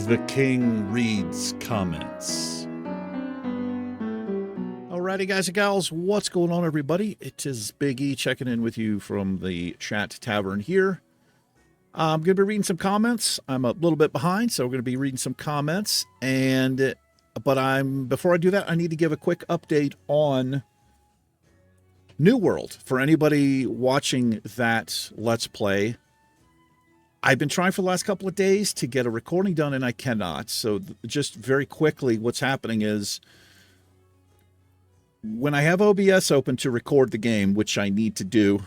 The King reads comments. Alrighty, guys and gals, what's going on, everybody? It is Big E checking in with you from the chat tavern here. I'm going to be reading some comments. I'm a little bit behind, so we're going to be reading some comments. Before I do that, I need to give a quick update on New World. For anybody watching that Let's Play, I've been trying for the last couple of days to get a recording done, and I cannot. So just very quickly, what's happening is when I have OBS open to record the game, which I need to do,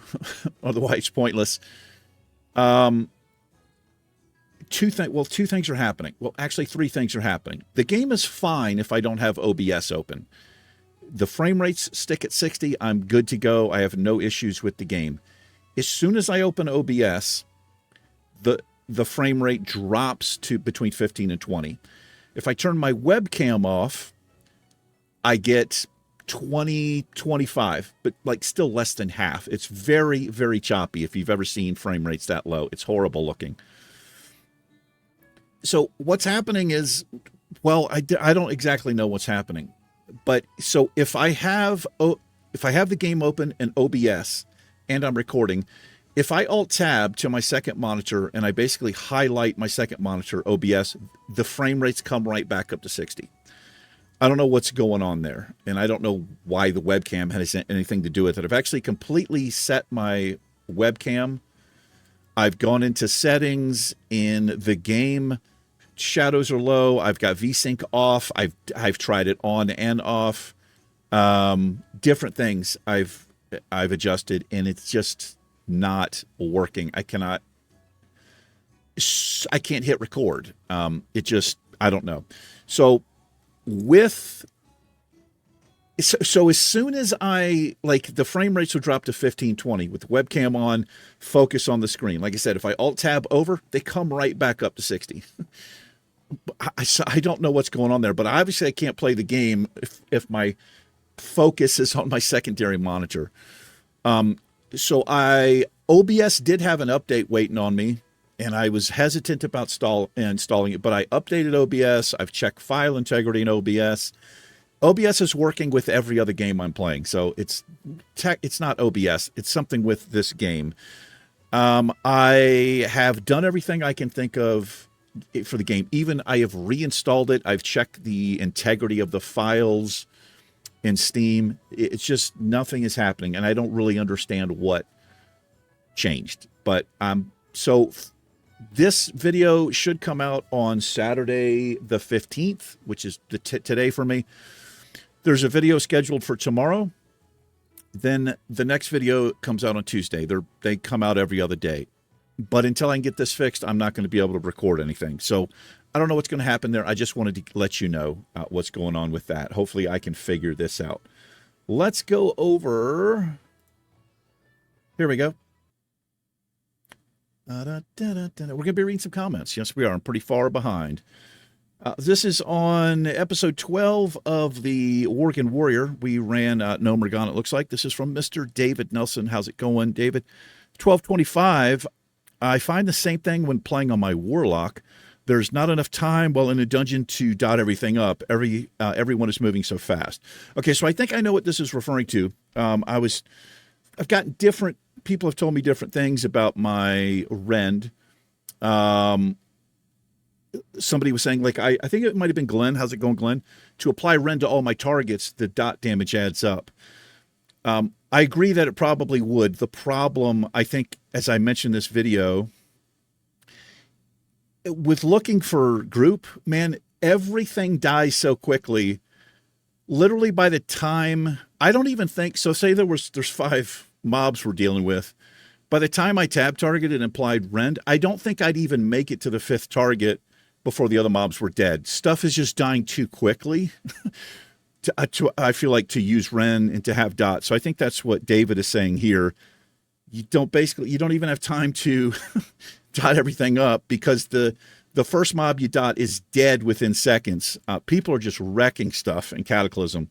otherwise it's pointless, two things are happening. Well, actually, three things are happening. The game is fine if I don't have OBS open. The frame rates stick at 60. I'm good to go. I have no issues with the game. As soon as I open OBS, the frame rate drops to between 15 and 20. If I turn my webcam off, I get 20, 25, but like still less than half. It's very, very choppy. If you've ever seen frame rates that low, it's horrible looking. So what's happening is, well, I don't exactly know what's happening, but so if I have the game open in OBS and I'm recording, if I Alt-Tab to my second monitor and I basically highlight my second monitor, OBS, the frame rates come right back up to 60. I don't know what's going on there, and I don't know why the webcam has anything to do with it. I've actually completely set my webcam. I've gone into settings in the game. Shadows are low. I've got VSync off. I've tried it on and off. Different things I've adjusted, and it's just not working. I can't hit record. I don't know. So as soon as the frame rates will drop to 15, 20 with the webcam on, focus on the screen. Like I said, if I Alt-Tab over, they come right back up to 60. I don't know what's going on there, but obviously I can't play the game if my focus is on my secondary monitor. So OBS did have an update waiting on me, and I was hesitant about installing it, but I updated OBS. I've checked file integrity in OBS. OBS is working with every other game I'm playing, so it's not OBS. It's something with this game. I have done everything I can think of for the game. Even I have reinstalled it. I've checked the integrity of the files in Steam. It's just nothing is happening, and I don't really understand what changed. But so this video should come out on Saturday the 15th, which is today for me. There's a video scheduled for tomorrow. Then the next video comes out on Tuesday. They come out every other day. But until I can get this fixed, I'm not going to be able to record anything. So I don't know what's going to happen there. I just wanted to let you know what's going on with that. Hopefully I can figure this out. Let's go over. Here we go. We're going to be reading some comments. Yes, we are. I'm pretty far behind. This is on episode 12 of the Worgen Warrior. We ran No Morgan, it looks like. This is from Mr. David Nelson. How's it going, David? 1225. I find the same thing when playing on my Warlock. There's not enough time while in a dungeon to dot everything up. Everyone is moving so fast. Okay, so I think I know what this is referring to. I've gotten different people have told me different things about my Rend. Somebody was saying, like, I think it might have been Glenn. How's it going, Glenn? To apply Rend to all my targets, the dot damage adds up. I agree that it probably would. The problem, I think, as I mentioned in this video, with looking for group, man, everything dies so quickly. Literally by the time, I don't even think, so say there's 5 mobs we're dealing with. By the time I tab targeted and applied Rend, I don't think I'd even make it to the 5th target before the other mobs were dead. Stuff is just dying too quickly. I feel like to use Rend and to have dot. So I think that's what David is saying here. You don't even have time to dot everything up because the first mob you dot is dead within seconds. People are just wrecking stuff in Cataclysm.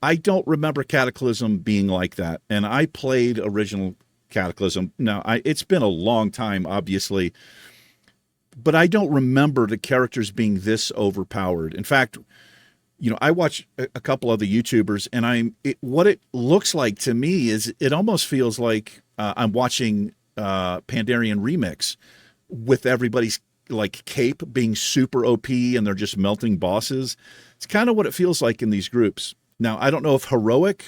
I don't remember Cataclysm being like that. And I played original Cataclysm. Now, it's been a long time, obviously. but I don't remember the characters being this overpowered. In fact, I watch a couple other YouTubers, and what it looks like to me is it almost feels like I'm watching Pandarian Remix with everybody's like cape being super OP and they're just melting bosses. It's kind of what it feels like in these groups. Now, I don't know if heroic.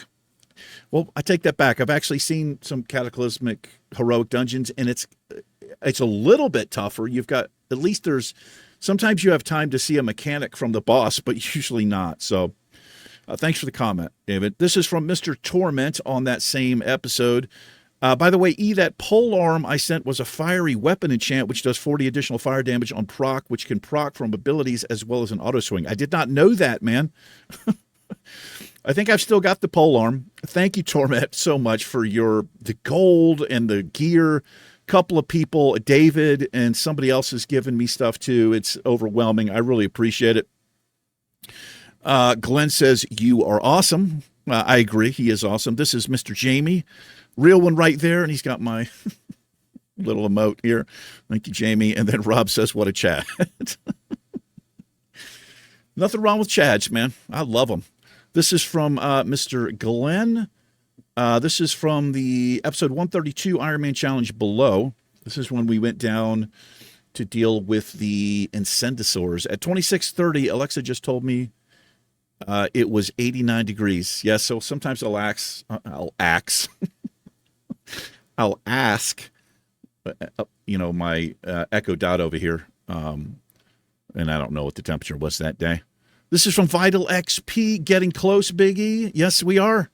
Well, I take that back. I've actually seen some cataclysmic heroic dungeons, and it's a little bit tougher. You've got at least sometimes you have time to see a mechanic from the boss, but usually not. So thanks for the comment, David. This is from Mr. Torment on that same episode. By the way, that pole arm I sent was a fiery weapon enchant, which does 40 additional fire damage on proc, which can proc from abilities as well as an auto swing. I did not know that, man. I think I've still got the pole arm. Thank you, Torment, so much for the gold and the gear. Couple of people, David and somebody else has given me stuff too. It's overwhelming. I really appreciate it. Glenn says, you are awesome. I agree. He is awesome. This is Mr. Jamie. Real one right there. And he's got my little emote here. Thank you, Jamie. And then Rob says, what a Chad. Nothing wrong with Chads, man. I love them. This is from Mr. Glenn. This is from the episode 132 Iron Man Challenge below. This is when we went down to deal with the Incendisaurs. At 26:30, Alexa just told me it was 89 degrees. Yes, so sometimes I'll ask, my Echo Dot over here, and I don't know what the temperature was that day. This is from Vital XP. Getting close, Biggie. Yes, we are.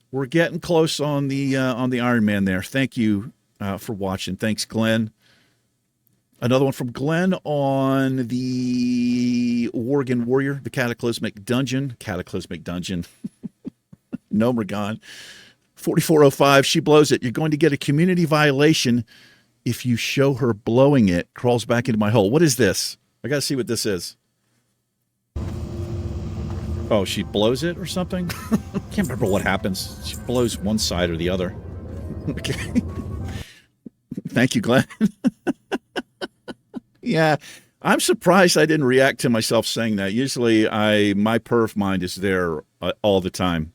We're getting close on the Iron Man there. Thank you for watching. Thanks, Glenn. Another one from Glenn on the Worgen Warrior, the Cataclysmic Dungeon. No, Mergon. 4405, she blows it. You're going to get a community violation if you show her blowing it. Crawls back into my hole. What is this? I got to see what this is. Oh, she blows it or something? Can't remember what happens. She blows one side or the other. Okay. Thank you, Glenn. Yeah, I'm surprised I didn't react to myself saying that. Usually my perf mind is there all the time.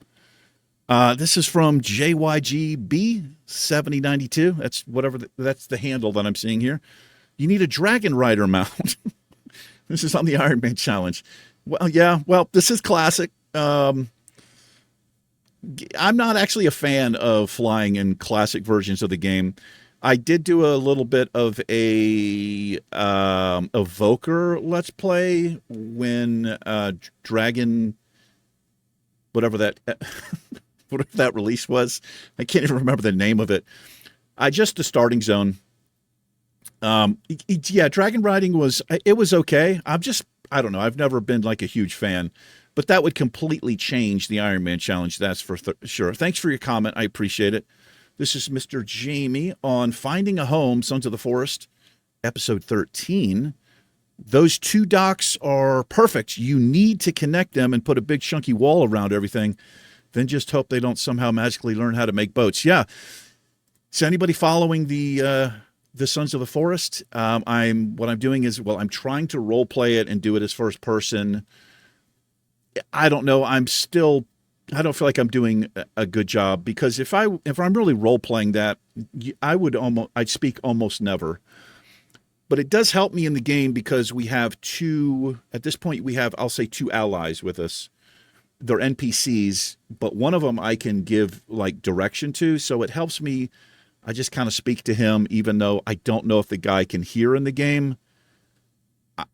This is from JYGB7092. That's the handle that I'm seeing here. You need a Dragon Rider mount. This is on the Iron Man Challenge. Well, yeah, this is classic. I'm not actually a fan of flying in classic versions of the game. I did do a little bit of a Evoker Let's Play when Dragon, whatever that release was. I can't even remember the name of it. The starting zone. Yeah, Dragon Riding was okay. I don't know. I've never been like a huge fan, but that would completely change the Iron Man Challenge. That's for sure. Thanks for your comment. I appreciate it. This is Mr. Jamie on Finding a Home, Sons of the Forest, episode 13. Those two docks are perfect. You need to connect them and put a big chunky wall around everything. Then just hope they don't somehow magically learn how to make boats. Yeah. Is anybody following the Sons of the Forest? What I'm doing is, I'm trying to role play it and do it as first person. I don't know. I don't feel like I'm doing a good job, because if I'm really role playing that, I'd speak almost never. But it does help me in the game because we have at this point, I'll say two allies with us. They're NPCs, but one of them I can give like direction to. So it helps me. I just kind of speak to him, even though I don't know if the guy can hear in the game.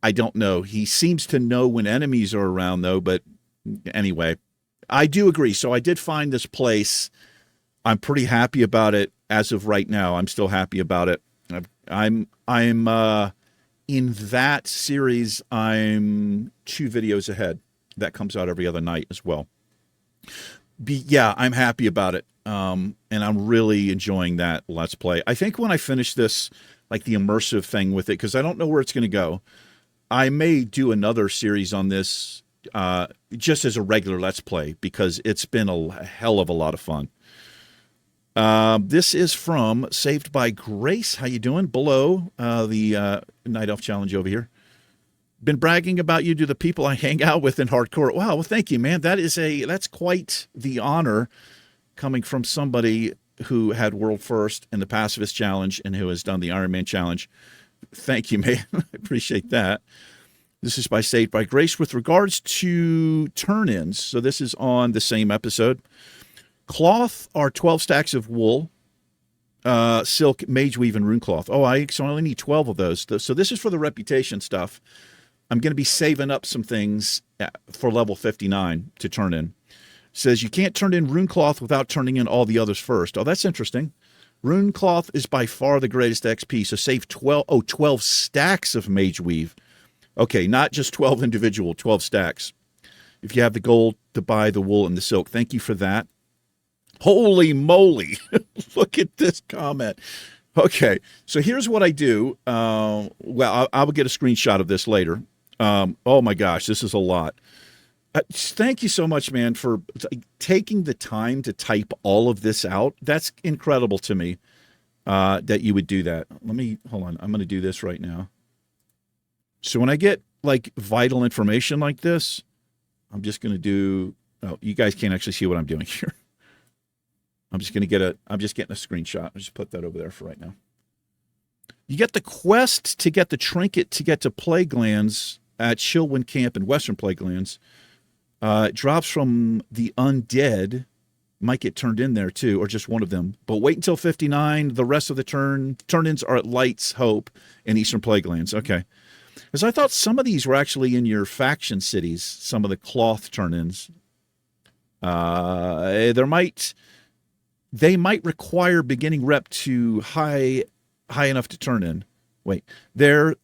I don't know. He seems to know when enemies are around, though. But anyway, I do agree. So I did find this place. I'm pretty happy about it as of right now. I'm still happy about it. I'm in that series. I'm 2 videos ahead. That comes out every other night as well. Yeah, I'm happy about it. And I'm really enjoying that Let's Play. I think when I finish this, like the immersive thing with it, because I don't know where it's going to go, I may do another series on this just as a regular Let's Play, because it's been a hell of a lot of fun. This is from Saved by Grace. How you doing? Below the Night Elf Challenge over here. Been bragging about you to the people I hang out with in hardcore. Wow, well, thank you, man. That's quite the honor coming from somebody who had world first in the Pacifist Challenge and who has done the Iron Man Challenge. Thank you, man. I appreciate that. This is by Saved by Grace. With regards to turn-ins, so this is on the same episode. Cloth are 12 stacks of wool, silk, mage weave, and rune cloth. Oh, I only need 12 of those. So this is for the reputation stuff. I'm going to be saving up some things for level 59 to turn in. It says you can't turn in rune cloth without turning in all the others first. Oh, that's interesting. Rune cloth is by far the greatest XP, so save 12 stacks of mage weave. Okay, not just 12 individual, 12 stacks. If you have the gold to buy the wool and the silk, thank you for that. Holy moly. Look at this comment. Okay, so here's what I do. Well, I will get a screenshot of this later. Oh my gosh, this is a lot. Thank you so much, man, for taking the time to type all of this out. That's incredible to me that you would do that. Hold on. I'm going to do this right now. So when I get like vital information like this, I'm just going to do, oh, you guys can't actually see what I'm doing here. I'm just getting a screenshot. I'll just put that over there for right now. You get the quest to get the trinket to get to Plaguelands at Chilwyn Camp in Western Plaguelands. It drops from the undead. Might get turned in there too, or just one of them. But wait until 59. The rest of the turn-ins are at Light's Hope in Eastern Plaguelands. Okay. Because I thought some of these were actually in your faction cities, some of the cloth turn-ins. They might require beginning rep to high enough to turn in. Wait, there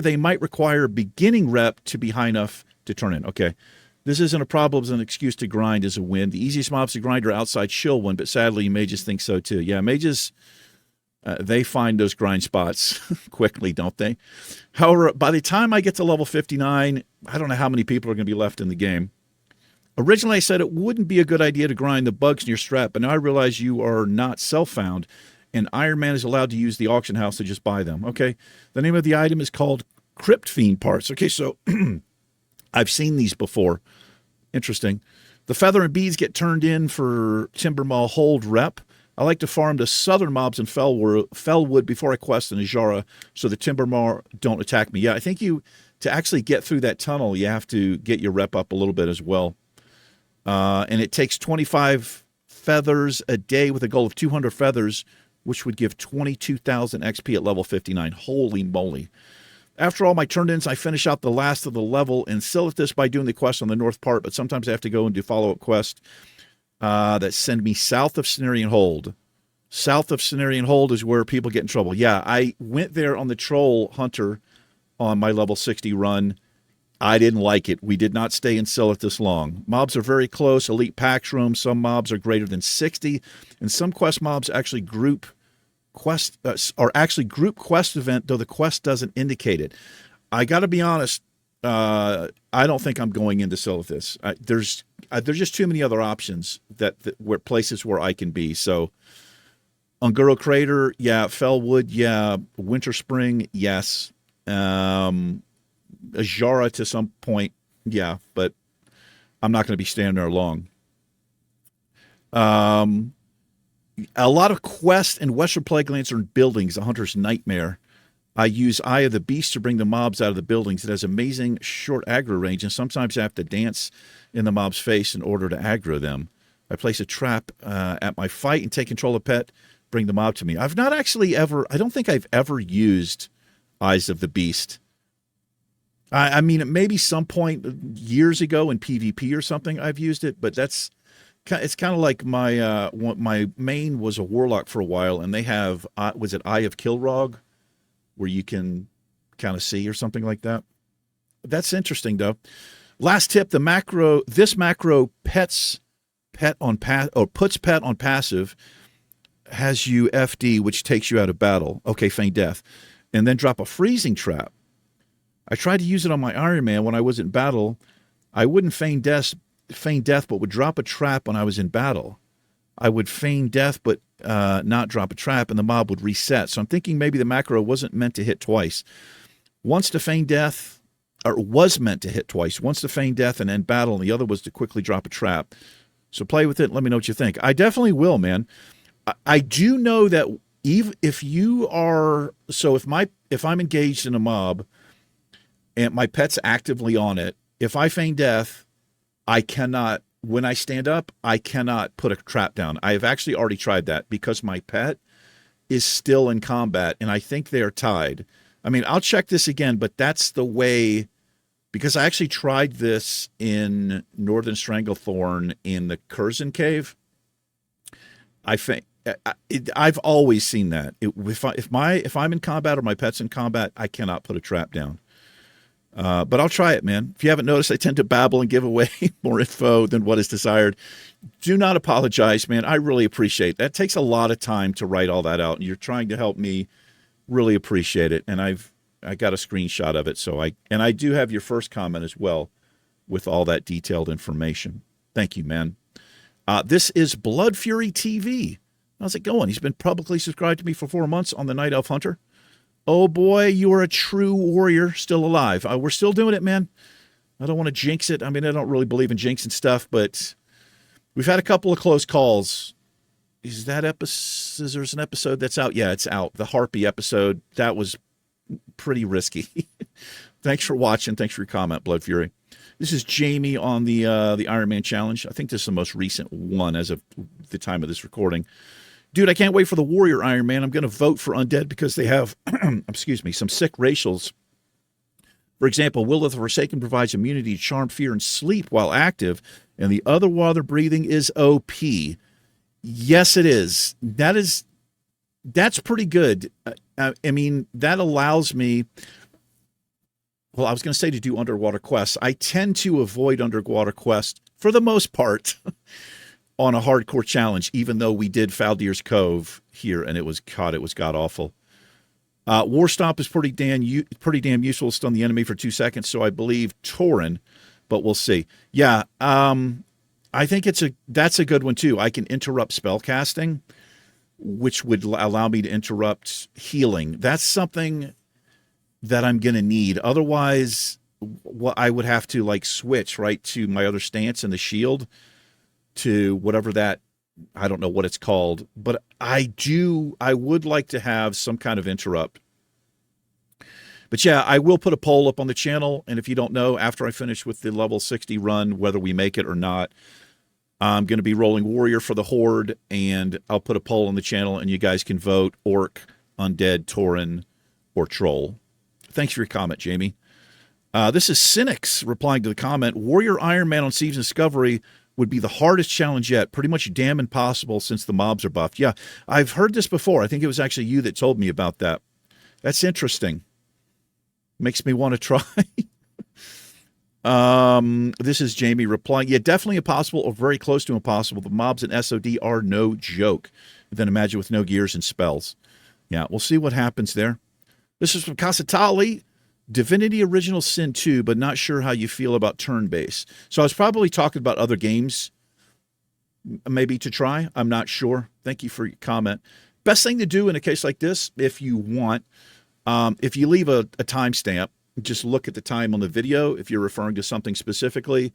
they might require beginning rep to be high enough to turn in. Okay. This isn't a problem, it's an excuse to grind as a win. The easiest mobs to grind are outside Chilwyn, but sadly mages think so too. Yeah, mages, they find those grind spots quickly, don't they? However, by the time I get to level 59, I don't know how many people are going to be left in the game. Originally, I said it wouldn't be a good idea to grind the bugs in your strap, but now I realize you are not self-found, and Iron Man is allowed to use the auction house to just buy them. Okay, the name of the item is called Crypt Fiend Parts. Okay, so I've seen these before. Interesting. The feather and beads get turned in for Timbermaw Hold rep. I like to farm the southern mobs in Fellwood before I quest in Ajara so the Timbermaw don't attack me. Yeah, I think to actually get through that tunnel, you have to get your rep up a little bit as well. And it takes 25 feathers a day with a goal of 200 feathers, which would give 22,000 XP at level 59. Holy moly. After all my turn-ins, I finish out the last of the level in Silithus by doing the quest on the north part, but sometimes I have to go and do follow-up quests that send me south of Cenarian Hold. South of Cenarian Hold is where people get in trouble. Yeah, I went there on the Troll Hunter on my level 60 run. I didn't like it. We did not stay in Silithus long. Mobs are very close, elite packs room. Some mobs are greater than 60, and some quest mobs actually group quest event, though the quest doesn't indicate it. I got to be honest. I don't think I'm going into Silithus. There's just too many other options where places where I can be. So, Unguro Crater, yeah. Fellwood, yeah. Winter Spring, yes. Ajara to some point, yeah. But I'm not going to be standing there long. A lot of quests in Western Plaguelands are in buildings, a hunter's nightmare. I use Eye of the Beast to bring the mobs out of the buildings. It has amazing short aggro range, and sometimes I have to dance in the mob's face in order to aggro them. I place a trap at my fight and take control of pet, bring the mob to me. I've not actually I don't think I've ever used Eyes of the Beast. I mean, maybe some point years ago in PvP or something I've used it, but it's kind of like my main was a warlock for a while, and they have, was it Eye of Kilrog, where you can kind of see or something like that. That's interesting, though. Last tip: this macro puts pet on passive, has you FD, which takes you out of battle. Okay, feign death, and then drop a freezing trap. I tried to use it on my Iron Man when I was in battle. I wouldn't feign death, but would drop a trap when I was in battle. I would feign death but not drop a trap, and the mob would reset. So I'm thinking maybe the macro wasn't meant to hit twice. Once to feign death, or was meant to hit twice. Once to feign death and end battle, and the other was to quickly drop a trap. So play with it and let me know what you think. I definitely will, man. I do know that even if you are, so if I'm engaged in a mob and my pet's actively on it, if I feign death, I cannot, when I stand up, I cannot put a trap down. I have actually already tried that because my pet is still in combat, and I think they are tied. I mean, I'll check this again, but that's the way, because I actually tried this in Northern Stranglethorn in the Curzon Cave. I've always seen that. If I'm in combat or my pet's in combat, I cannot put a trap down. But I'll try it, man. If you haven't noticed, I tend to babble and give away more info than what is desired. Do not apologize, man. I really appreciate that. It takes a lot of time to write all that out, and you're trying to help me. Really appreciate it. And I got a screenshot of it. So I do have your first comment as well with all that detailed information. Thank you, man. This is Blood Fury TV. How's it going? He's been publicly subscribed to me for 4 months on the Night Elf Hunter. Oh boy, you are a true warrior, still alive. We're still doing it, man. I don't want to jinx it. I mean, I don't really believe in jinxing stuff, but we've had a couple of close calls. Is that episode? There's an episode that's out? Yeah, it's out. The Harpy episode. That was pretty risky. Thanks for watching. Thanks for your comment, Blood Fury. This is Jamie on the Iron Man Challenge. I think this is the most recent one as of the time of this recording. Dude, I can't wait for the Warrior Iron Man. I'm going to vote for Undead because they have, excuse me, some sick racials. For example, Will of the Forsaken provides immunity to charm, fear, and sleep while active, and the other while they're breathing is OP. Yes, it is. That's pretty good. I mean, that allows me, well, I was going to say to do underwater quests. I tend to avoid underwater quests for the most part on a hardcore challenge, even though we did Faldir's Cove here, and it was god-awful. War Stomp is pretty damn useful to stun the enemy for 2 seconds, so I believe Tauren, but we'll see. Yeah, I think that's a good one too. I can interrupt spell casting, which would allow me to interrupt healing. That's something that I'm going to need. Otherwise, I would have to like switch right to my other stance in the shield to whatever that, I don't know what it's called, but I would like to have some kind of interrupt. But yeah, I will put a poll up on the channel, and if you don't know, after I finish with the level 60 run, whether we make it or not, I'm going to be rolling Warrior for the Horde, and I'll put a poll on the channel, and you guys can vote Orc, Undead, Tauren, or Troll. Thanks for your comment, Jamie. This is Cynics replying to the comment. Warrior Iron Man on Steve's Discovery would be the hardest challenge yet. Pretty much damn impossible since the mobs are buffed. Yeah, I've heard this before. I think it was actually you that told me about that. That's interesting. Makes me want to try. This is Jamie replying. Yeah, definitely impossible or very close to impossible. The mobs in SOD are no joke. Then imagine with no gears and spells. Yeah, we'll see what happens there. This is from Casatali. Divinity Original Sin 2, but not sure how you feel about turn-based. So I was probably talking about other games maybe to try. I'm not sure. Thank you for your comment. Best thing to do in a case like this, if you want, if you leave a timestamp, just look at the time on the video. If you're referring to something specifically,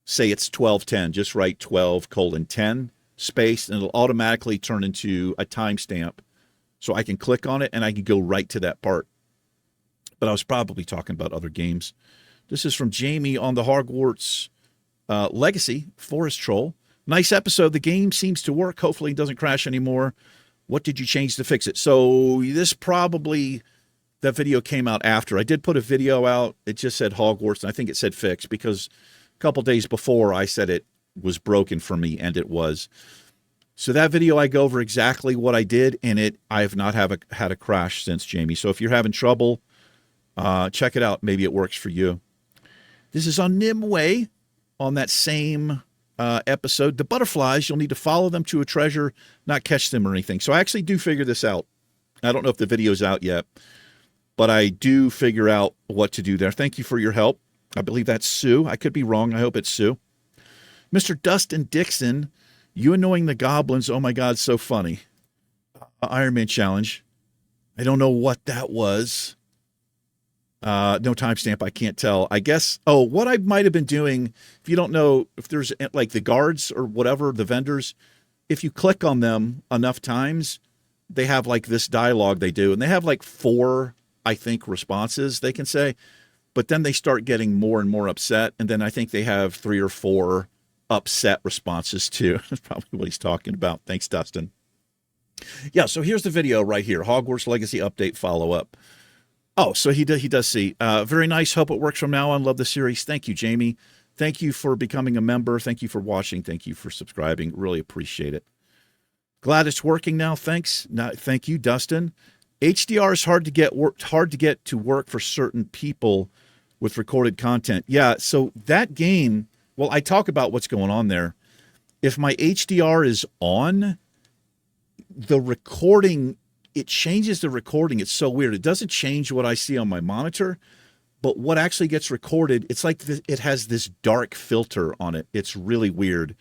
say it's 12:10, just write 12:10 space, and it'll automatically turn into a timestamp. So I can click on it and I can go right to that part. But I was probably talking about other games. This is from Jamie on the Hogwarts Legacy Forest Troll. Nice episode. The game seems to work. Hopefully it doesn't crash anymore. What did you change to fix it? So this probably, that video came out after. I did put a video out. It just said Hogwarts, and I think it said fixed because a couple days before I said it was broken for me, and it was. So that video, I go over exactly what I did, and I have not had a crash since, Jamie. So if you're having trouble, check it out. Maybe it works for you. This is on Nimue on that same episode. The butterflies, you'll need to follow them to a treasure, not catch them or anything. So I actually do figure this out. I don't know if the video's out yet, but I do figure out what to do there. Thank you for your help. I believe that's Sue. I could be wrong. I hope it's Sue. Mr. Dustin Dixon You annoying the goblins. Oh my God, so funny. Iron Man challenge. I don't know what that was. No timestamp. I can't tell. I guess. Oh, what I might have been doing. If you don't know, if there's like the guards or whatever, the vendors, if you click on them enough times, they have like this dialogue they do, and they have like 4, I think, responses they can say, but then they start getting more and more upset, and then I think they have 3 or 4 upset responses too. That's probably what he's talking about. Thanks, Dustin. Yeah, so here's the video right here. Hogwarts Legacy update follow-up. Oh, so he does see. Very nice. Hope it works from now on. Love the series. Thank you, Jamie. Thank you for becoming a member. Thank you for watching. Thank you for subscribing. Really appreciate it. Glad it's working now. Thanks. Thank you, Dustin. HDR is hard to get to work for certain people with recorded content. Yeah, so that game, well, I talk about what's going on there. If my HDR is on, the recording, it changes the recording. It's so weird. It doesn't change what I see on my monitor, but what actually gets recorded, it's like it has this dark filter on it. It's really weird.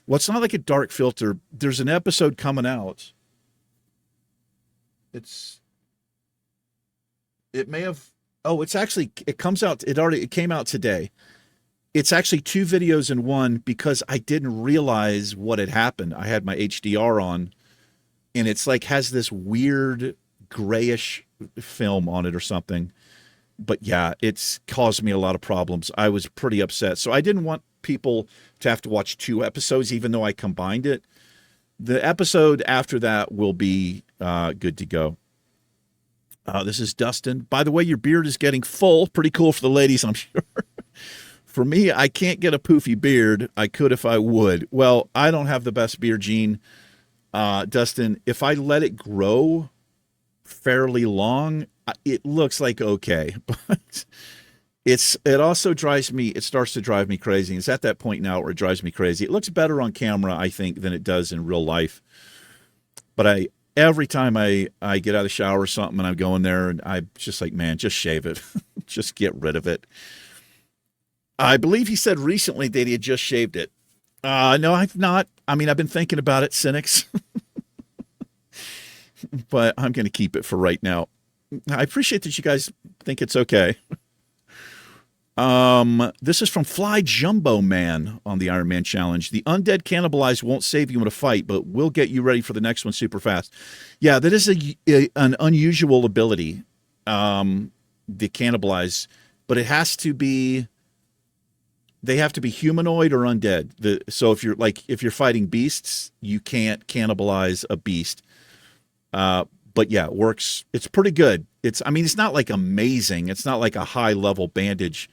Well, it's not like a dark filter. There's an episode coming out. It may have, oh, it's actually, it comes out, it came out today. It's actually 2 videos in one because I didn't realize what had happened. I had my HDR on, and it's like has this weird grayish film on it or something. But yeah, it's caused me a lot of problems. I was pretty upset. So I didn't want people to have to watch 2 episodes, even though I combined it. The episode after that will be good to go. This is Dustin. By the way, your beard is getting full. Pretty cool for the ladies, I'm sure. For me, I can't get a poofy beard. I could if I would. Well, I don't have the best beard gene. Dustin, if I let it grow fairly long, it looks like okay, but it also drives me, it starts to drive me crazy. It's at that point now where it drives me crazy. It looks better on camera, I think, than it does in real life. But every time I get out of the shower or something and I'm going there, and I'm just like, man, just shave it. Just get rid of it. I believe he said recently that he had just shaved it. No, I've not. I mean, I've been thinking about it, cynics. But I'm going to keep it for right now. I appreciate that you guys think it's okay. This is from Fly Jumbo Man on the Iron Man Challenge. The undead cannibalize won't save you in a fight, but will get you ready for the next one super fast. Yeah, that is an unusual ability, the cannibalize, but it has to be, they have to be humanoid or undead. So if you're fighting beasts, you can't cannibalize a beast. But yeah, it works. It's pretty good. I mean, it's not like amazing. It's not like a high level bandage,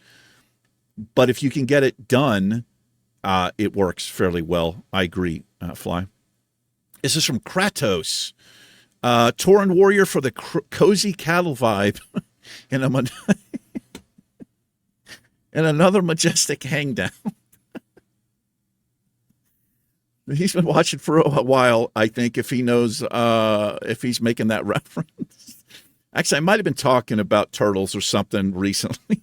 but if you can get it done, it works fairly well. I agree, Fly. This is from Kratos. Tauren warrior for the cozy cattle vibe. and another majestic hangdown. He's been watching for a while, I think, if he knows, if he's making that reference. Actually, I might have been talking about turtles or something recently.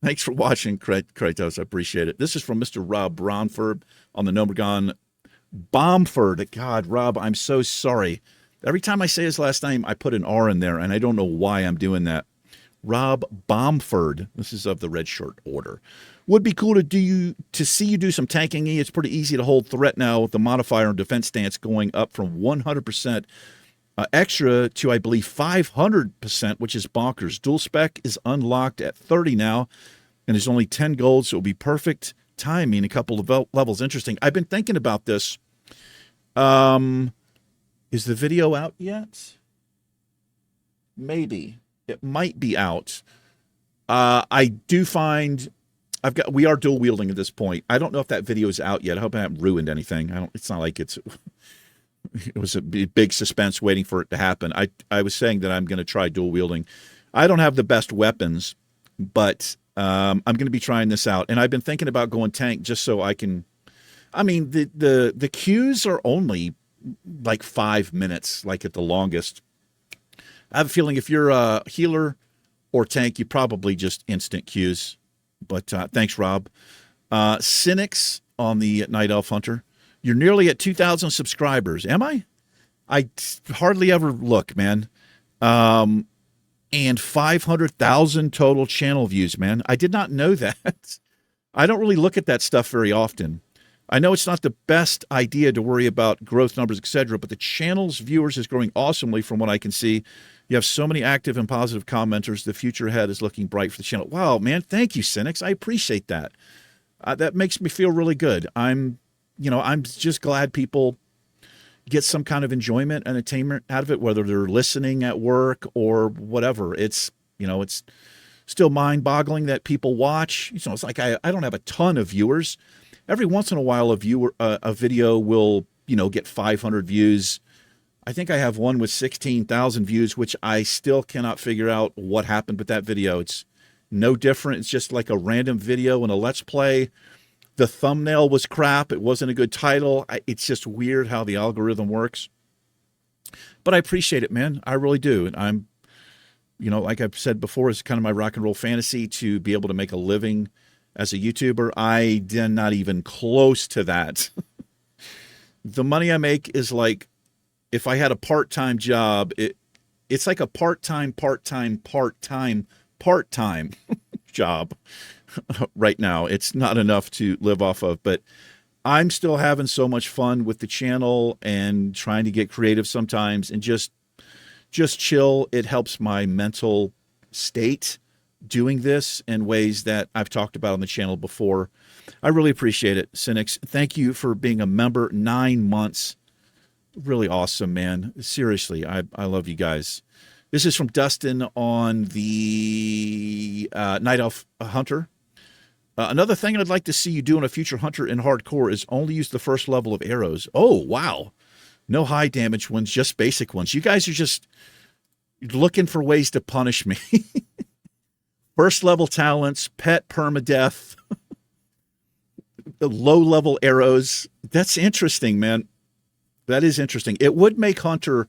Thanks for watching, Kratos. I appreciate it. This is from Mr. Rob Bronford on the Nomergon. Bomford. God, Rob, I'm so sorry. Every time I say his last name, I put an R in there, and I don't know why I'm doing that. Rob Bomford. This is of the Red Shirt Order. Would be cool to see you do some tanking. It's pretty easy to hold threat now with the modifier and defense stance going up from 100% extra to, I believe, 500%, which is bonkers. Dual spec is unlocked at 30 now, and there's only 10 gold, so it'll be perfect timing. A couple of levels. Interesting. I've been thinking about this. Is the video out yet? Maybe. It might be out. I do find we are dual wielding at this point. I don't know if that video is out yet. I hope I haven't ruined anything. It's not like it was a big suspense waiting for it to happen. I was saying that I'm going to try dual wielding. I don't have the best weapons, but I'm going to be trying this out. And I've been thinking about going tank just so I can. I mean, the queues are only like 5 minutes, like at the longest. I have a feeling if you're a healer or tank, you probably just instant queues. But thanks, Rob. Cynics on the Night Elf Hunter. You're nearly at 2,000 subscribers. Am I? I hardly ever look, man. And 500,000 total channel views, man. I did not know that. I don't really look at that stuff very often. I know it's not the best idea to worry about growth numbers, etc., but the channel's viewers is growing awesomely from what I can see. You have so many active and positive commenters. The future ahead is looking bright for the channel. Wow, man. Thank you, Cynics. I appreciate that. That makes me feel really good. I'm just glad people get some kind of enjoyment and entertainment out of it, whether they're listening at work or whatever. It's still mind-boggling that people watch. It's like I don't have a ton of viewers. Every once in a while, a video will get 500 views. I think I have one with 16,000 views, which I still cannot figure out what happened with that video. It's no different. It's just like a random video in a Let's Play. The thumbnail was crap. It wasn't a good title. It's just weird how the algorithm works. But I appreciate it, man. I really do. And I'm, like I've said before, it's kind of my rock and roll fantasy to be able to make a living as a YouTuber. I did not even close to that. The money I make is like, if I had a part-time job, it's like a part-time job right now. It's not enough to live off of, but I'm still having so much fun with the channel and trying to get creative sometimes and just chill. It helps my mental state doing this in ways that I've talked about on the channel before. I really appreciate it, Cynics. Thank you for being a member. 9 months. Really awesome, man. Seriously, I love you guys. This is from Dustin on the Night Elf Hunter. Another thing I'd like to see you do in a future Hunter in hardcore is only use the first level of arrows. Oh, wow. No high damage ones, just basic ones. You guys are just looking for ways to punish me. First level talents, pet permadeath, low level arrows. That's interesting, man. That is interesting. It would make Hunter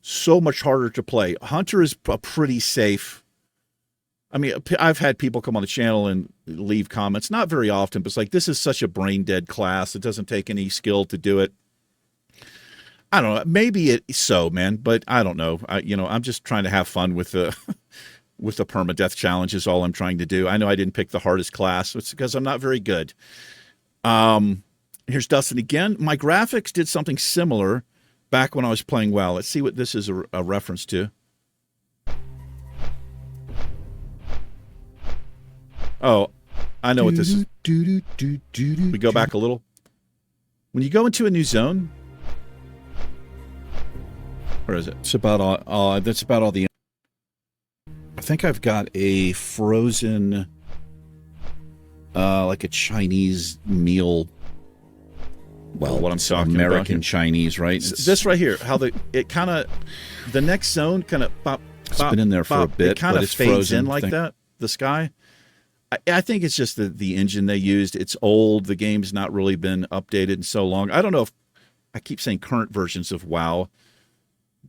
so much harder to play. Hunter is a pretty safe. I mean, I've had people come on the channel and leave comments, not very often, but it's like, this is such a brain dead class. It doesn't take any skill to do it. I don't know. Maybe it's so, man, but I don't know. I'm just trying to have fun with the with the permadeath challenge is all I'm trying to do. I know I didn't pick the hardest class. It's because I'm not very good. Here's Dustin again. My graphics did something similar back when I was playing WoW. Let's see what this is a reference to. Oh, I know what this is. We go back a little. When you go into a new zone, where is it? It's about all. That's about all the. I think I've got a frozen, like a Chinese meal. Well, what I'm talking American about Chinese, right? This right here, how the next zone kind of pop. It's been in there for a bit, kind of fades in like that. The sky. I think it's just the engine they used. It's old. The game's not really been updated in so long. I don't know if I keep saying current versions of WoW.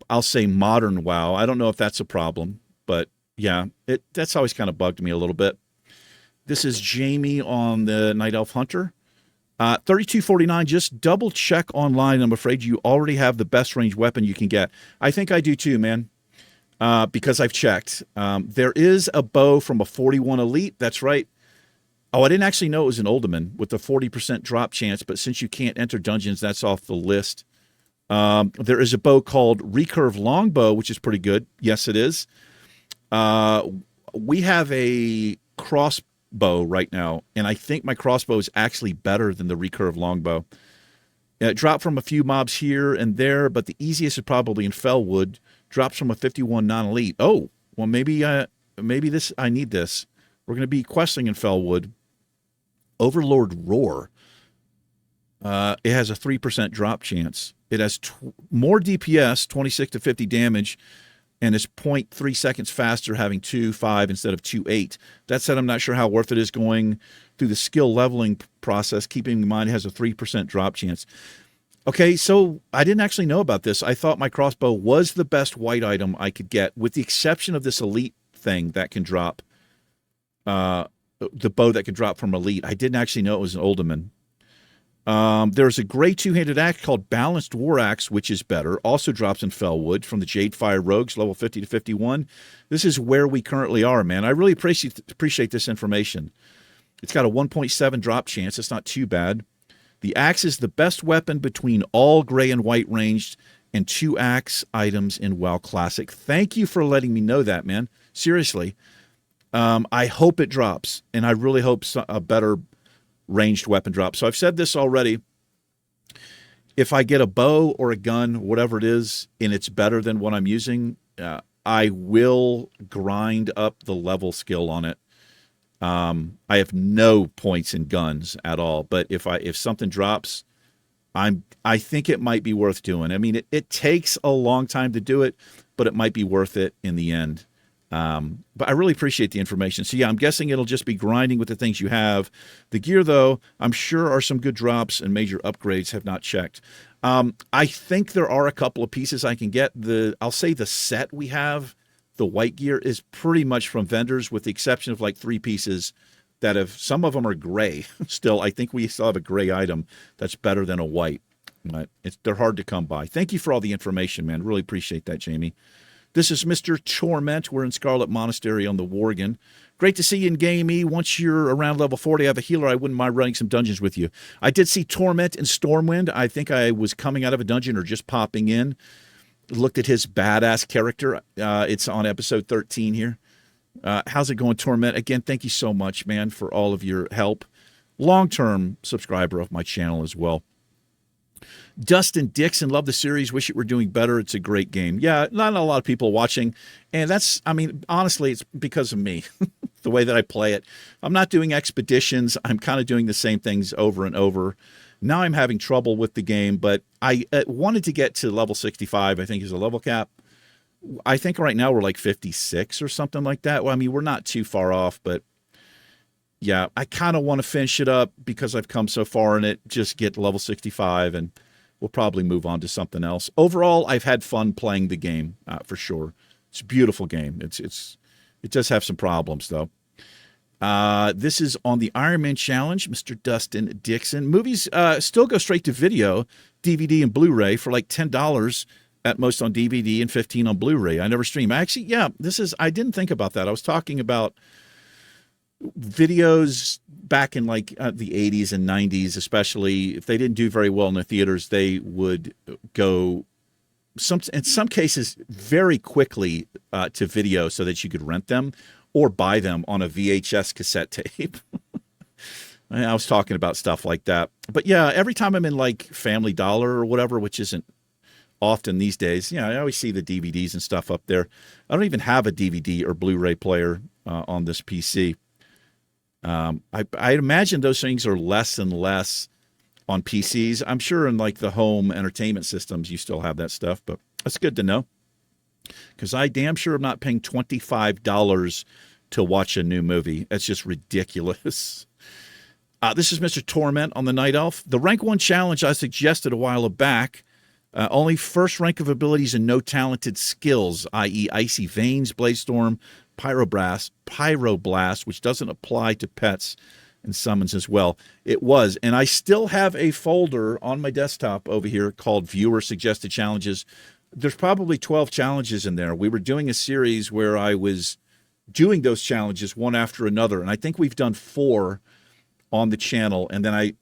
I'll say modern WoW. I don't know if that's a problem, but yeah, that's always kind of bugged me a little bit. This is Jamie on the Night Elf Hunter. 3249, just double check online. I'm afraid you already have the best range weapon you can get. I think I do too, man. Because I've checked. There is a bow from a 41 Elite. That's right. Oh, I didn't actually know it was an Uldaman with a 40% drop chance, but since you can't enter dungeons, that's off the list. There is a bow called Recurve Longbow, which is pretty good. Yes, it is. We have a crossbow right now, and I think my crossbow is actually better than the Recurve Longbow. It dropped from a few mobs here and there, but the easiest is probably in Fellwood. Drops from a 51 non-elite. Oh, well, maybe this. I need this. We're going to be questing in Fellwood. Overlord Roar. It has a 3% drop chance. It has more DPS, 26 to 50 damage, and is 0.3 seconds faster, having 2.5 instead of 2.8. That said, I'm not sure how worth it is going through the skill leveling process, keeping in mind it has a 3% drop chance. Okay, so I didn't actually know about this. I thought my crossbow was the best white item I could get, with the exception of this elite thing that can drop, the bow that can drop from elite. I didn't actually know it was an Uldaman. There's a gray two-handed axe called Balanced War Axe, which is better. Also drops in Fellwood from the Jadefire Rogues, level 50 to 51. This is where we currently are, man. I really appreciate this information. It's got a 1.7 drop chance. It's not too bad. The axe is the best weapon between all gray and white ranged and 2 axe items in WoW Classic. Thank you for letting me know that, man. Seriously. I hope it drops, and I really hope a better ranged weapon drops. So I've said this already. If I get a bow or a gun, whatever it is, and it's better than what I'm using, I will grind up the level skill on it. I have no points in guns at all, but if something drops, I think it might be worth doing. I mean, it takes a long time to do it, but it might be worth it in the end. But I really appreciate the information. So yeah, I'm guessing it'll just be grinding with the things you have. The gear, though, I'm sure are some good drops and major upgrades. Have not checked. I think there are a couple of pieces I can get. I'll say the set we have, the white gear, is pretty much from vendors, with the exception of like 3 pieces that have, some of them are gray. Still, I think we still have a gray item that's better than a white. But they're hard to come by. Thank you for all the information, man. Really appreciate that, Jamie. This is Mr. Torment. We're in Scarlet Monastery on the Worgen. Great to see you in Game E. Once you're around level 40, I have a healer. I wouldn't mind running some dungeons with you. I did see Torment in Stormwind. I think I was coming out of a dungeon or just popping in. Looked at his badass character. It's on episode 13 here. How's it going, Torment? Again, thank you so much, man, for all of your help. Long-term subscriber of my channel as well. Dustin Dixon, love the series. Wish it were doing better. It's a great game. Yeah, not a lot of people watching. And that's, I mean, honestly, it's because of me, the way that I play it. I'm not doing expeditions. I'm kind of doing the same things over and over. Now I'm having trouble with the game, but I wanted to get to level 65, I think is a level cap. I think right now we're like 56 or something like that. Well, I mean, we're not too far off, but yeah, I kind of want to finish it up because I've come so far in it, just get to level 65, and we'll probably move on to something else. Overall, I've had fun playing the game, for sure. It's a beautiful game. It does have some problems, though. This is on the Iron Man Challenge, Mr. Dustin Dixon. Movies still go straight to video, DVD and Blu-ray for like $10 at most on DVD and $15 on Blu-ray. I never stream. Actually, yeah, I didn't think about that. I was talking about videos back in like the 80s and 90s, especially if they didn't do very well in the theaters, they would go in some cases very quickly to video so that you could rent them or buy them on a VHS cassette tape. I was talking about stuff like that. But yeah, every time I'm in like Family Dollar or whatever, which isn't often these days, I always see the DVDs and stuff up there. I don't even have a DVD or Blu-ray player on this PC. I imagine those things are less and less on PCs. I'm sure in like the home entertainment systems, you still have that stuff, but that's good to know. Because I damn sure am not paying $25 to watch a new movie. That's just ridiculous. This is Mr. Torment on the Night Elf. The rank 1 challenge I suggested a while back. Only first rank of abilities and no talented skills, i.e. Icy Veins, Bladestorm, Pyroblast, which doesn't apply to pets and summons as well. It was, and I still have a folder on my desktop over here called Viewer Suggested Challenges. There's probably 12 challenges in there. We were doing a series where I was doing those challenges one after another, and I think we've done 4 on the channel, and then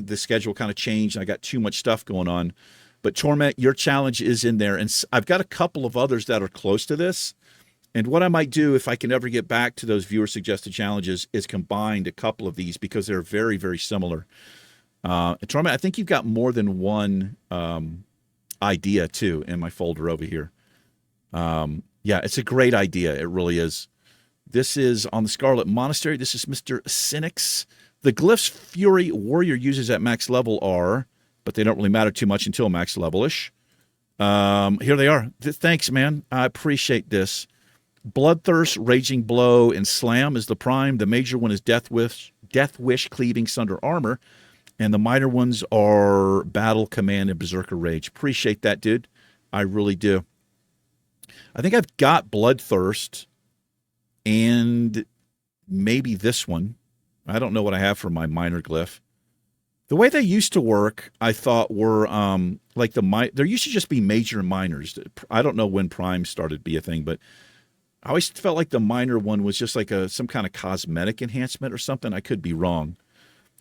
the schedule kind of changed, and I got too much stuff going on. But Torment, your challenge is in there, and I've got a couple of others that are close to this. And what I might do, if I can ever get back to those viewer-suggested challenges, is combine a couple of these because they're very, very similar. Torment, I think you've got more than one idea, too, in my folder over here. Yeah, it's a great idea. It really is. This is on the Scarlet Monastery. This is Mr. Cynics. The glyphs Fury Warrior uses at max level are, but they don't really matter too much until max level-ish. Here they are. Thanks, man. I appreciate this. Bloodthirst, Raging Blow, and Slam is the prime. The major one is Death Wish, Cleaving Sunder Armor. And the minor ones are Battle, Command, and Berserker Rage. Appreciate that, dude. I really do. I think I've got Bloodthirst and maybe this one. I don't know what I have for my minor glyph. The way they used to work, I thought were like there used to just be major and minors. I don't know when Prime started to be a thing, but I always felt like the minor one was just like some kind of cosmetic enhancement or something. I could be wrong.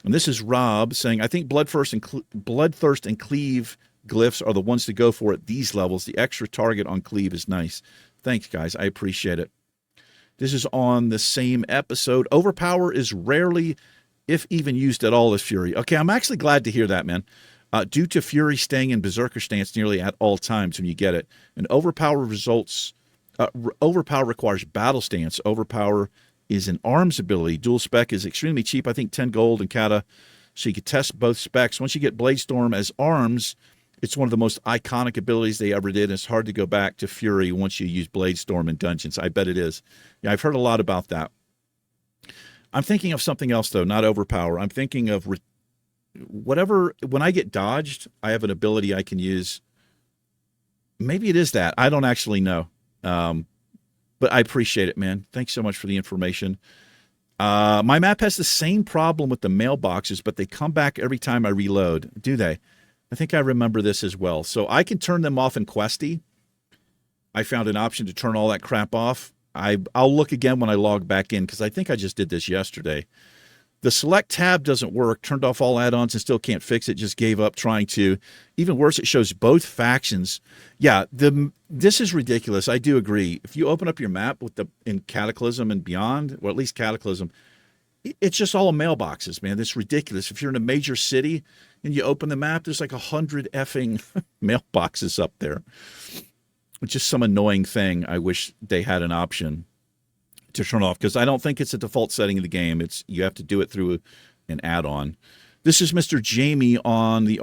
And this is Rob saying, I think Bloodthirst and Cleave glyphs are the ones to go for at these levels. The extra target on Cleave is nice. Thanks, guys. I appreciate it. This is on the same episode. Overpower is rarely, if even used at all, as Fury. Okay, I'm actually glad to hear that, man. Due to Fury staying in Berserker stance nearly at all times when you get it. And Overpower requires battle stance. Overpower is an arms ability. Dual spec is extremely cheap. I think 10 gold and kata. So you can test both specs. Once you get Blade Storm as arms, it's one of the most iconic abilities they ever did. And it's hard to go back to Fury once you use Blade Storm in dungeons. I bet it is. Yeah, I've heard a lot about that. I'm thinking of something else, though, not Overpower. I'm thinking of whatever. When I get dodged, I have an ability I can use. Maybe it is that. I don't actually know. But I appreciate it, man. Thanks so much for the information. My map has the same problem with the mailboxes, but they come back every time I reload. Do they? I think I remember this as well. So I can turn them off in Questy. I found an option to turn all that crap off. I'll look again when I log back in because I think I just did this yesterday. The select tab doesn't work. Turned off all add-ons and still can't fix it. Just gave up trying to. Even worse, it shows both factions. Yeah, this is ridiculous. I do agree. If you open up your map in Cataclysm and beyond, or at least Cataclysm, it's just all mailboxes, man. It's ridiculous. If you're in a major city and you open the map, there's like 100 effing mailboxes up there. It's just some annoying thing. I wish they had an option to turn off because I don't think it's a default setting of the game. You have to do it through an add-on. This is Mr. Jamie on the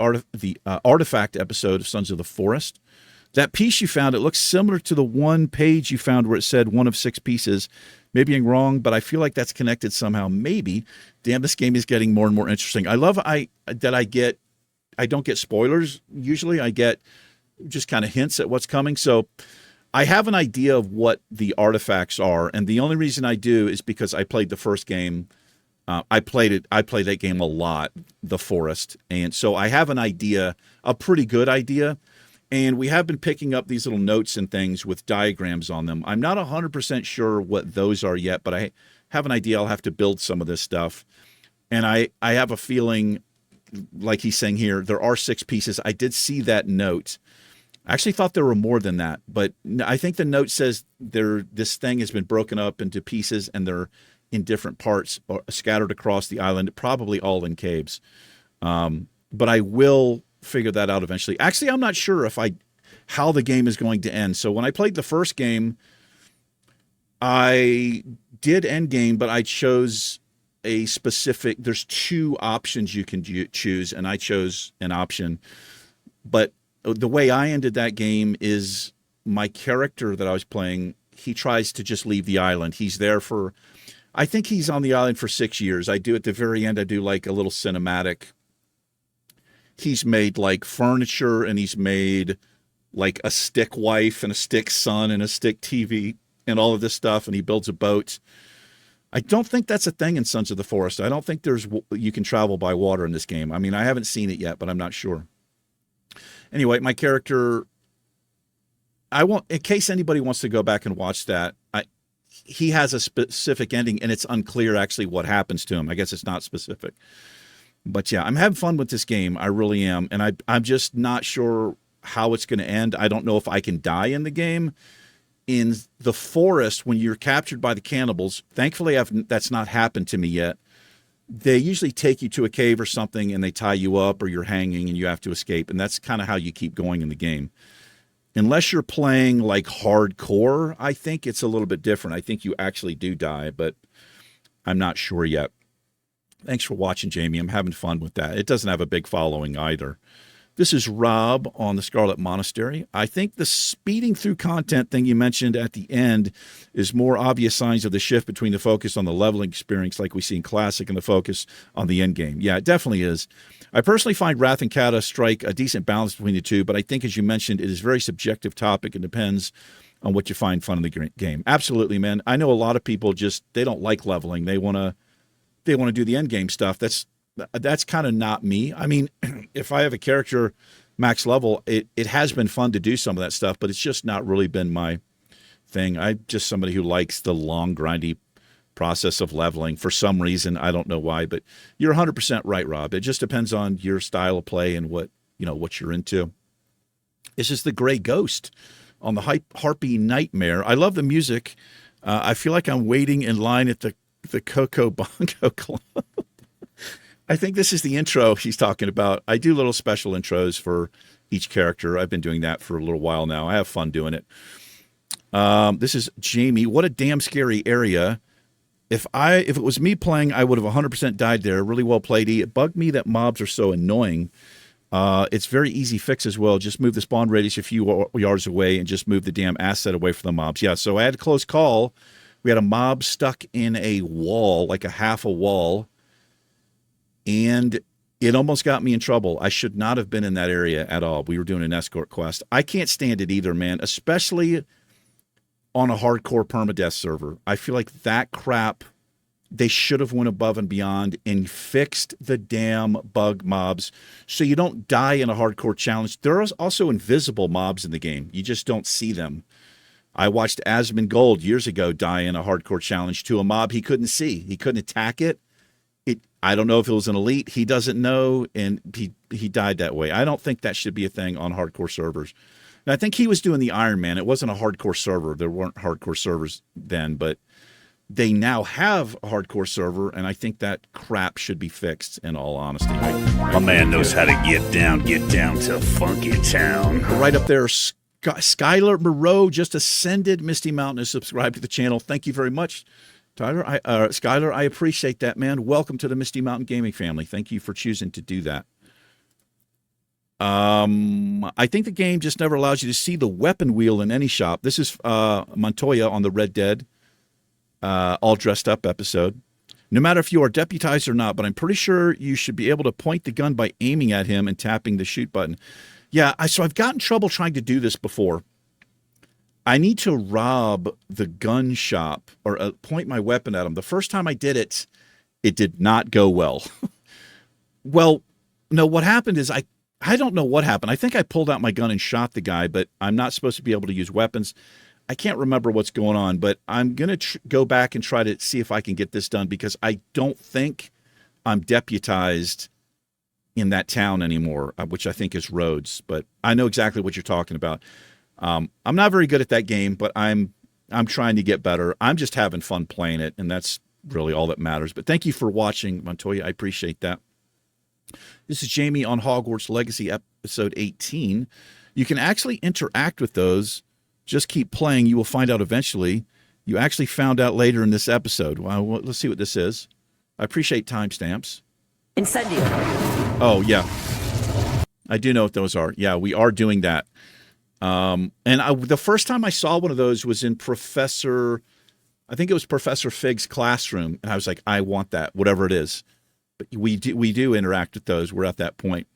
Artifact episode of Sons of the Forest. That piece you found, it looks similar to the one page you found where it said 1 of 6 pieces. Maybe I'm wrong, but I feel like that's connected somehow. Maybe. Damn, this game is getting more and more interesting. I love I don't get spoilers. Usually I get just kind of hints at what's coming. So I have an idea of what the artifacts are, and the only reason I do is because I played the first game. I played that game a lot, The Forest, and so I have an idea, a pretty good idea. And we have been picking up these little notes and things with diagrams on them. I'm not 100% sure what those are yet, but I have an idea I'll have to build some of this stuff. And I have a feeling, like he's saying here, there are 6 pieces. I did see that note. I actually thought there were more than that, but I think the note says this thing has been broken up into pieces and they're in different parts or scattered across the island, probably all in caves. But I will figure that out eventually. Actually, I'm not sure how the game is going to end. So when I played the first game, I did end game, but I chose a specific. There's 2 options you can choose, and I chose an option. But the way I ended that game is my character that I was playing, he tries to just leave the island. He's there for, I think he's on the island for 6 years. I do at the very end, I do like a little cinematic. He's made like furniture, and he's made like a stick wife and a stick son and a stick TV and all of this stuff. And he builds a boat. I don't think that's a thing in Sons of the Forest. I don't think you can travel by water in this game. I mean, I haven't seen it yet, but I'm not sure. Anyway, my character, in case anybody wants to go back and watch that, he has a specific ending, and it's unclear actually what happens to him. I guess it's not specific. But yeah, I'm having fun with this game. I really am. And I'm just not sure how it's going to end. I don't know if I can die in the game. In the forest, when you're captured by the cannibals, thankfully that's not happened to me yet. They usually take you to a cave or something, and they tie you up, or you're hanging and you have to escape. And that's kind of how you keep going in the game. Unless you're playing like hardcore, I think it's a little bit different. I think you actually do die, but I'm not sure yet. Thanks for watching, Jamie. I'm having fun with that. It doesn't have a big following either. This is Rob on the Scarlet Monastery. I think the speeding through content thing you mentioned at the end is more obvious signs of the shift between the focus on the leveling experience like we see in Classic and the focus on the end game. Yeah, it definitely is. I personally find Wrath and Kata strike a decent balance between the two, but I think, as you mentioned, it is a very subjective topic and depends on what you find fun in the game. Absolutely, man. I know a lot of people they don't like leveling. They want to do the end game stuff. that's kind of not me. I mean, if I have a character max level, it has been fun to do some of that stuff, but it's just not really been my thing. I'm just somebody who likes the long, grindy process of leveling for some reason. I don't know why, but you're 100% right, Rob. It just depends on your style of play and what you're into. It's just the Gray Ghost on the Harpy Nightmare. I love the music. I feel like I'm waiting in line at the Coco Bongo Club. I think this is the intro he's talking about. I do little special intros for each character. I've been doing that for a little while now. I have fun doing it. This is Jamie. What a damn scary area. If it was me playing, I would have 100% died there. Really well played. It bugged me that mobs are so annoying. It's very easy fix as well. Just move the spawn radius a few yards away and just move the damn asset away from the mobs. Yeah, so I had a close call. We had a mob stuck in a wall, like a half a wall, and it almost got me in trouble. I should not have been in that area at all. We were doing an escort quest. I can't stand it either, man, especially on a hardcore permadeath server. I feel like that crap, they should have went above and beyond and fixed the damn bug mobs so you don't die in a hardcore challenge. There are also invisible mobs in the game. You just don't see them. I watched Asmongold years ago die in a hardcore challenge to a mob he couldn't see. He couldn't attack it. I don't know if it was an elite. He doesn't know, and he died that way. I don't think that should be a thing on hardcore servers. And I think he was doing the Iron Man. It wasn't a hardcore server. There weren't hardcore servers then, but they now have a hardcore server, and I think that crap should be fixed, in all honesty. My man knows how to get down to Funky Town. Right up there, Skylar Moreau just ascended Misty Mountain and subscribed to the channel. Thank you very much, Tyler. Skylar, I appreciate that, man. Welcome to the Misty Mountain Gaming family. Thank you for choosing to do that. I think the game just never allows you to see the weapon wheel in any shop. This is Montoya on the Red Dead all dressed up episode. No matter if you are deputized or not, but I'm pretty sure you should be able to point the gun by aiming at him and tapping the shoot button. Yeah, so I've gotten in trouble trying to do this before. I need to rob the gun shop or point my weapon at him. The first time I did it, it did not go well. Well, no, what happened is I don't know what happened. I think I pulled out my gun and shot the guy, but I'm not supposed to be able to use weapons. I can't remember what's going on, but I'm going to go back and try to see if I can get this done because I don't think I'm deputized in that town anymore, which I think is Rhodes, but I know exactly what you're talking about. I'm not very good at that game, but I'm trying to get better. I'm just having fun playing it, and that's really all that matters. But thank you for watching, Montoya. I appreciate that. This is Jamie on Hogwarts Legacy episode 18. You can actually interact with those. Just keep playing. You will find out eventually. You actually found out later in this episode. Well, let's see what this is. I appreciate timestamps. Incendio. Oh, yeah. I do know what those are. Yeah, we are doing that. The first time I saw one of those was in I think it was Professor Fig's classroom. And I was like, I want that, whatever it is. But we do interact with those. We're at that point.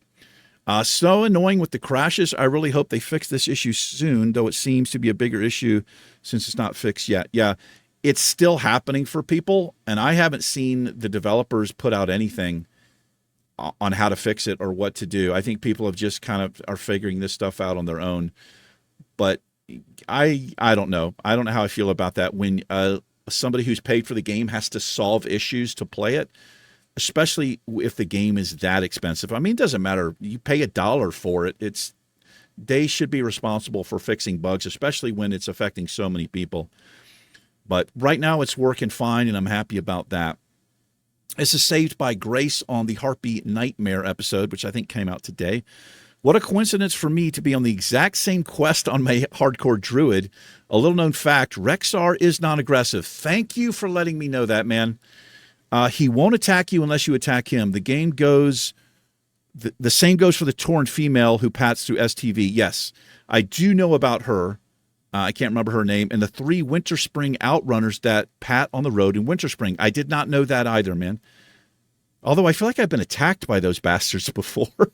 So annoying with the crashes. I really hope they fix this issue soon, though it seems to be a bigger issue since it's not fixed yet. Yeah, it's still happening for people, and I haven't seen the developers put out anything on how to fix it or what to do. I think people have just kind of are figuring this stuff out on their own. But I don't know. I don't know how I feel about that when somebody who's paid for the game has to solve issues to play it. Especially if the game is that expensive. I mean, it doesn't matter. You pay $1 for it. They should be responsible for fixing bugs, especially when it's affecting so many people. But right now it's working fine, and I'm happy about that. This is Saved by Grace on the Harpy Nightmare episode, which I think came out today. What a coincidence for me to be on the exact same quest on my hardcore druid. A little known fact, Rexar is non-aggressive. Thank you for letting me know that, man. He won't attack you unless you attack him. The game goes, the same goes for the Tauren female who pats through STV. Yes, I do know about her. I can't remember her name. And the 3 Winter Spring Outrunners that pat on the road in Winter Spring. I did not know that either, man. Although I feel like I've been attacked by those bastards before.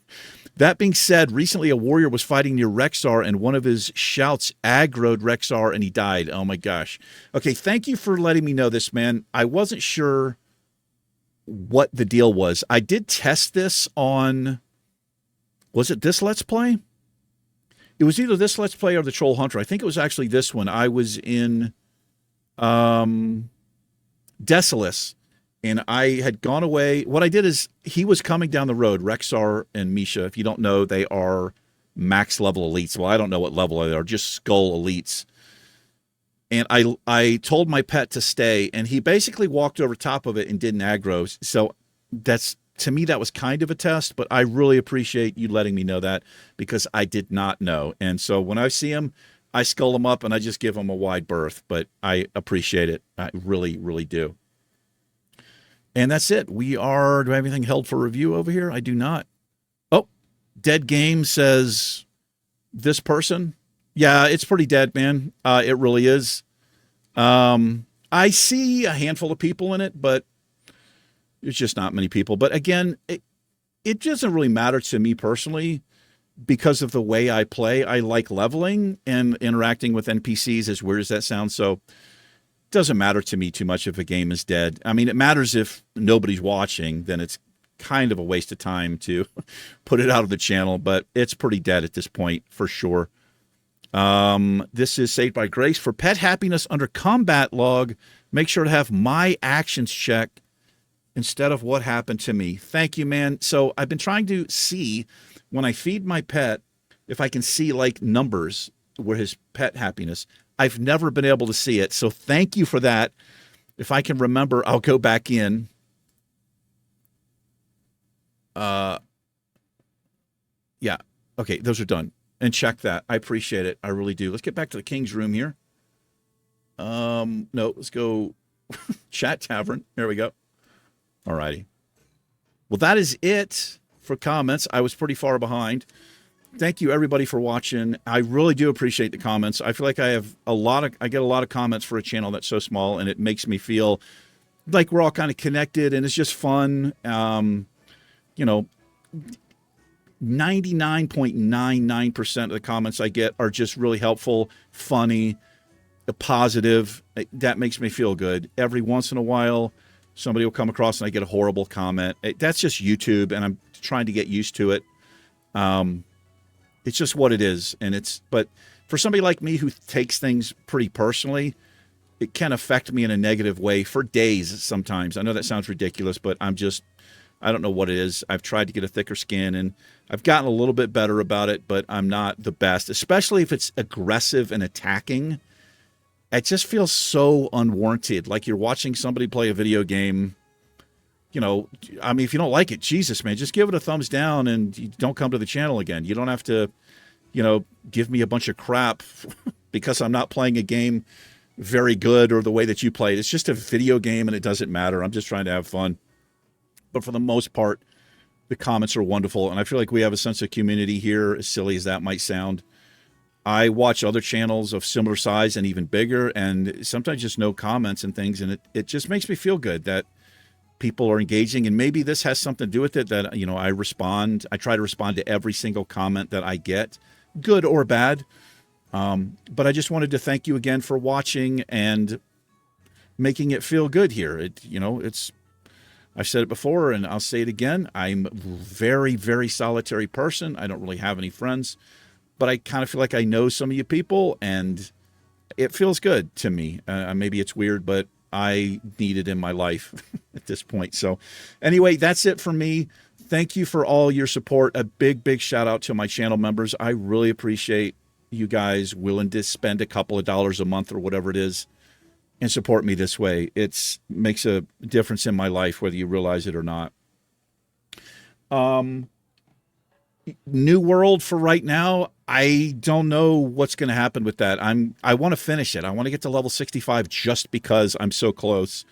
That being said, recently a warrior was fighting near Rexar and one of his shouts aggroed Rexar and he died. Oh my gosh. Okay, thank you for letting me know this, man. I wasn't sure what the deal was. I did test this on, was it this Let's Play? It was either this Let's Play or the Troll Hunter. I think it was actually this one. I was in Desolus, and I had gone away. What I did is he was coming down the road, Rexar and Misha. If you don't know, they are max level elites. Well, I don't know what level they are, just skull elites. And I told my pet to stay, and he basically walked over top of it and didn't aggro. So that's, to me, that was kind of a test, but I really appreciate you letting me know that, because I did not know. And so when I see him, I skull him up and I just give him a wide berth, but I appreciate it. I really, really do. And that's it. Do I have anything held for review over here? I do not. Oh, Dead Game says, this person. Yeah, it's pretty dead, man. It really is. I see a handful of people in it, but it's just not many people. But again, it doesn't really matter to me personally because of the way I play. I like leveling and interacting with NPCs, as weird as that sounds. So it doesn't matter to me too much if a game is dead. I mean, it matters if nobody's watching, then it's kind of a waste of time to put it out of the channel, but it's pretty dead at this point for sure. This is Saved by Grace. For pet happiness under combat log, make sure to have my actions checked instead of what happened to me. Thank you, man. So I've been trying to see when I feed my pet, if I can see like numbers where his pet happiness. I've never been able to see it. So thank you for that. If I can remember, I'll go back in. Yeah. Okay. Those are done. And check that. I appreciate it. I really do. Let's get back to the King's room here. No, let's go Chat Tavern. There we go. All righty. Well, that is it for comments. I was pretty far behind. Thank you, everybody, for watching. I really do appreciate the comments. I feel like I get a lot of comments for a channel that's so small, and it makes me feel like we're all kind of connected, and it's just fun. 99.99% of the comments I get are just really helpful, funny, positive. That makes me feel good. Every once in a while, somebody will come across and I get a horrible comment. That's just YouTube, and I'm trying to get used to it. It's just what it is. But for somebody like me who takes things pretty personally, it can affect me in a negative way for days sometimes. I know that sounds ridiculous, but I don't know what it is. I've tried to get a thicker skin, and I've gotten a little bit better about it, but I'm not the best, especially if it's aggressive and attacking. It just feels so unwarranted. Like you're watching somebody play a video game. I mean, if you don't like it, Jesus, man, just give it a thumbs down and you don't come to the channel again. You don't have to, give me a bunch of crap because I'm not playing a game very good or the way that you played. It's just a video game and it doesn't matter. I'm just trying to have fun. But for the most part, the comments are wonderful. And I feel like we have a sense of community here, as silly as that might sound. I watch other channels of similar size and even bigger, and sometimes just no comments and things. And it just makes me feel good that people are engaging. And maybe this has something to do with it that, I try to respond to every single comment that I get, good or bad. But I just wanted to thank you again for watching and making it feel good here. I've said it before and I'll say it again. I'm a very, very solitary person. I don't really have any friends, but I kind of feel like I know some of you people and it feels good to me. Maybe it's weird, but I need it in my life at this point. So anyway, that's it for me. Thank you for all your support. A big, big shout out to my channel members. I really appreciate you guys willing to spend a couple of dollars a month or whatever it is and support me this way. It makes a difference in my life, whether you realize it or not. New World for right now. I don't know what's going to happen with that. I want to finish it. I want to get to level 65 just because I'm so close,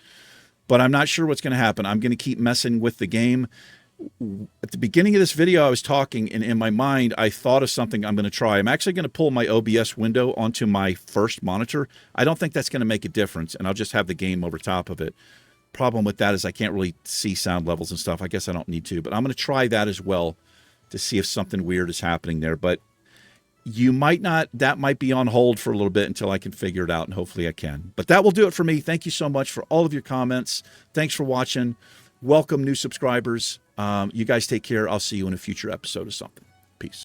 but I'm not sure what's going to happen. I'm going to keep messing with the game. At the beginning of this video, I was talking, and in my mind, I thought of something I'm going to try. I'm actually going to pull my OBS window onto my first monitor. I don't think that's going to make a difference, and I'll just have the game over top of it. Problem with that is I can't really see sound levels and stuff. I guess I don't need to, but I'm going to try that as well to see if something weird is happening there. But that might be on hold for a little bit until I can figure it out, and hopefully I can. But that will do it for me. Thank you so much for all of your comments. Thanks for watching. welcome new subscribers. You guys take care. I'll see you in a future episode of something. Peace.